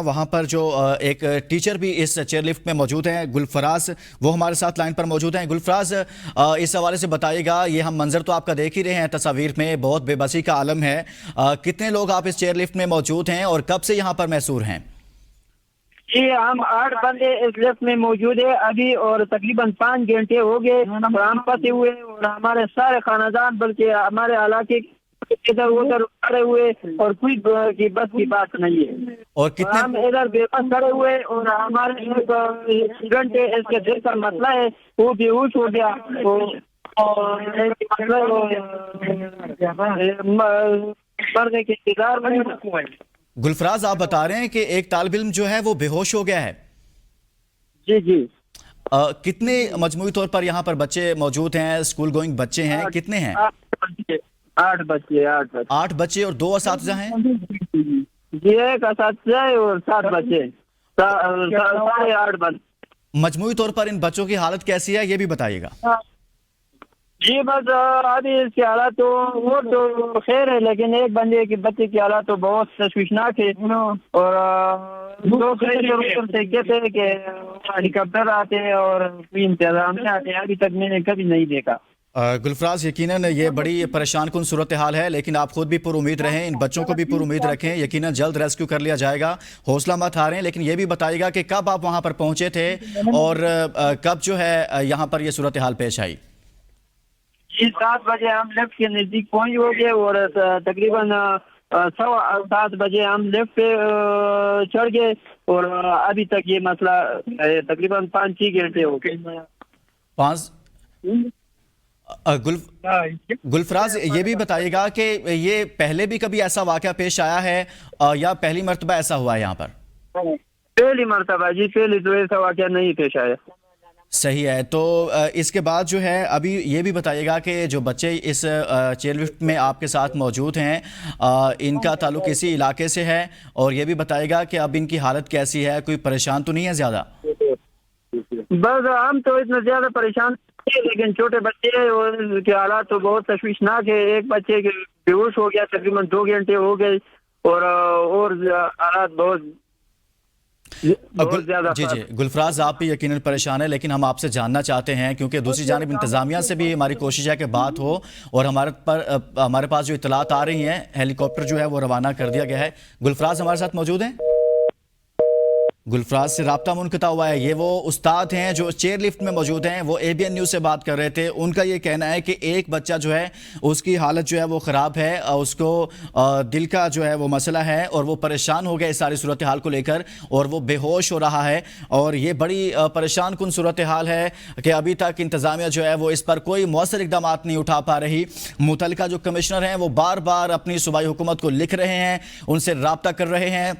वहाँ पर जो एक टीचर भी इस चेयर लिफ्ट में मौजूद हैं, गुलफराज, वो हमारे साथ लाइन पर मौजूद हैं। गुलफराज, इस हवाले से बताइएगा, ये हम मंजर तो आपका देख ही रहे हैं तस्वीर में, बहुत बेबसी का आलम है। कितने लोग आप इस चेयर लिफ्ट में मौजूद हैं और कब से यहाँ पर मैसूर हैं? जी, हम 8 बंदे इस लिफ्ट में मौजूद है अभी, और तकरीबन 5 घंटे हो गए हम फंसे हुए, और हमारे सारे खानदान बल्कि हमारे इलाके इधर उधर खड़े हुए, और कोई की बस की बात नहीं है। और कितने हम इधर बेबस खड़े हुए, और हमारे एक घंटे इसके दिल का मसला है, वो बेहोश हो गया। और एक मसला मरने के इंतजार में। गुलफराज, आप बता रहे हैं कि एक तालिब इल्म जो है वो बेहोश हो गया है। जी जी। कितने मजमूई तौर पर यहाँ पर बच्चे मौजूद हैं, स्कूल गोइंग बच्चे हैं, कितने हैं? 8 बच्चे। 8 बच्चे और 2 असातिज़ा हैं? जी, एक असातिज़ा है और 7 बच्चे, 8 बच्चे। मजमूई तौर पर इन बच्चों की हालत कैसी है, ये भी बताइएगा। जी, बस अभी इसके हालात तो वो तो खैर है, लेकिन एक बच्चे की हालत तो बहुत तशवीशनाक है। और लोग से कहते हैं कि हेलीकॉप्टर आते हैं और कोई इंतजाम आते हैं, अभी तक मैंने कभी नहीं देखा। गुलफराज, यकीनन ये बड़ी परेशान कुन सूरत हाल है, लेकिन आप खुद भी पुरुमीद रहें, इन बच्चों को भी पुरुमीद रखें, यकीनन जल्द रेस्क्यू कर लिया जाएगा, हौसला मत हारें। लेकिन ये भी बताइएगा कि कब आप वहाँ पर पहुँचे थे और कब जो है यहाँ पर ये सूरत हाल पेश आई? जी, 7 बजे हम लिफ्ट के नज़दीक पहुँच हो गए, और तकरीबन 7:15 बजे हम लिफ्ट पे चढ़ गए, और अभी तक ये मसला तकरीबन 5-6 घंटे हो गए। 5 गुलफराज, ये भी बताइएगा कि ये पहले भी कभी ऐसा वाक़या पेश आया है या पहली मर्तबा ऐसा हुआ है यहाँ पर? पहली मर्तबा जी, पहली तो ऐसा वाक़या नहीं पेश आया। सही है। तो इसके बाद जो है अभी ये भी बताइएगा कि जो बच्चे इस चेयर लिफ्ट में आपके साथ मौजूद हैं, इनका ताल्लुक इसी इलाके से है, और ये भी बताइएगा कि अब इनकी हालत कैसी है, कोई परेशान तो नहीं है ज़्यादा? बस हम तो इतना ज़्यादा परेशान नहीं, लेकिन छोटे बच्चे हैं और उनके हालात तो बहुत तशवीशनाक है। एक बच्चे के बेहोश हो गया, तकरीबन 2 घंटे हो गए, और हालात बहुत ज्यादा। जी जी गुलफराज, आप भी यकीनन परेशान है, लेकिन हम आपसे जानना चाहते हैं, क्योंकि दूसरी जानिब इंतजामिया से भी हमारी कोशिश है कि बात हो, और हमारे पास जो इतलात आ रही हैं, हेलीकॉप्टर जो है वो रवाना कर दिया गया है। गुलफराज हमारे साथ मौजूद हैं? गुलफराज से राब्ता मुनक़ता हुआ है। ये वो उस्ताद हैं जो चेयर लिफ्ट में मौजूद हैं, वो ABN न्यूज़ से बात कर रहे थे। उनका ये कहना है कि एक बच्चा जो है उसकी हालत जो है वो ख़राब है, उसको दिल का जो है वो मसला है, और वो परेशान हो गया इस सारी सूरत हाल को लेकर, और वो बेहोश हो रहा है। और ये बड़ी परेशान कुन सूरत हाल है कि अभी तक इंतज़ामिया जो है वो इस पर कोई मौसर इक़दाम नहीं उठा पा रही। मुतल्लिका जो कमिश्नर हैं वो बार बार अपनी सूबाई हुकूमत को लिख रहे हैं, उनसे राब्ता कर रहे हैं,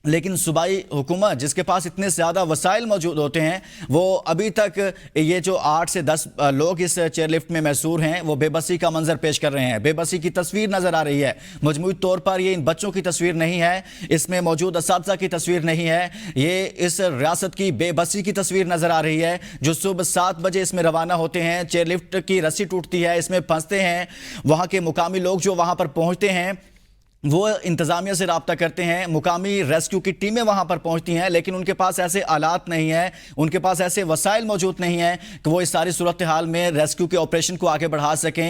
लेकिन सूबाई हुकूमत जिसके पास इतने ज़्यादा वसाइल मौजूद होते हैं, वो अभी तक ये जो 8 से 10 लोग इस चेयर लिफ्ट में मैसूर हैं, वो बेबसी का मंजर पेश कर रहे हैं। बेबसी की तस्वीर नज़र आ रही है। मजमूई तौर पर ये इन बच्चों की तस्वीर नहीं है, इसमें मौजूद असातिज़ा की तस्वीर नहीं है, ये इस रियासत की बेबसी की तस्वीर नज़र आ रही है, जो सुबह 7 बजे इसमें रवाना होते हैं, चेयर लिफ्ट की रस्सी टूटती है, इसमें फंसते हैं, वहाँ के मुकामी लोग जो वहाँ पर पहुँचते हैं वो इंतज़ामिया से रब्ता करते हैं, मुकामी रेस्क्यू की टीमें वहाँ पर पहुँचती हैं, लेकिन उनके पास ऐसे आलात नहीं हैं, उनके पास ऐसे वसाइल मौजूद नहीं हैं कि वो इस सारी सूरत हाल में रेस्क्यू के ऑपरेशन को आगे बढ़ा सकें।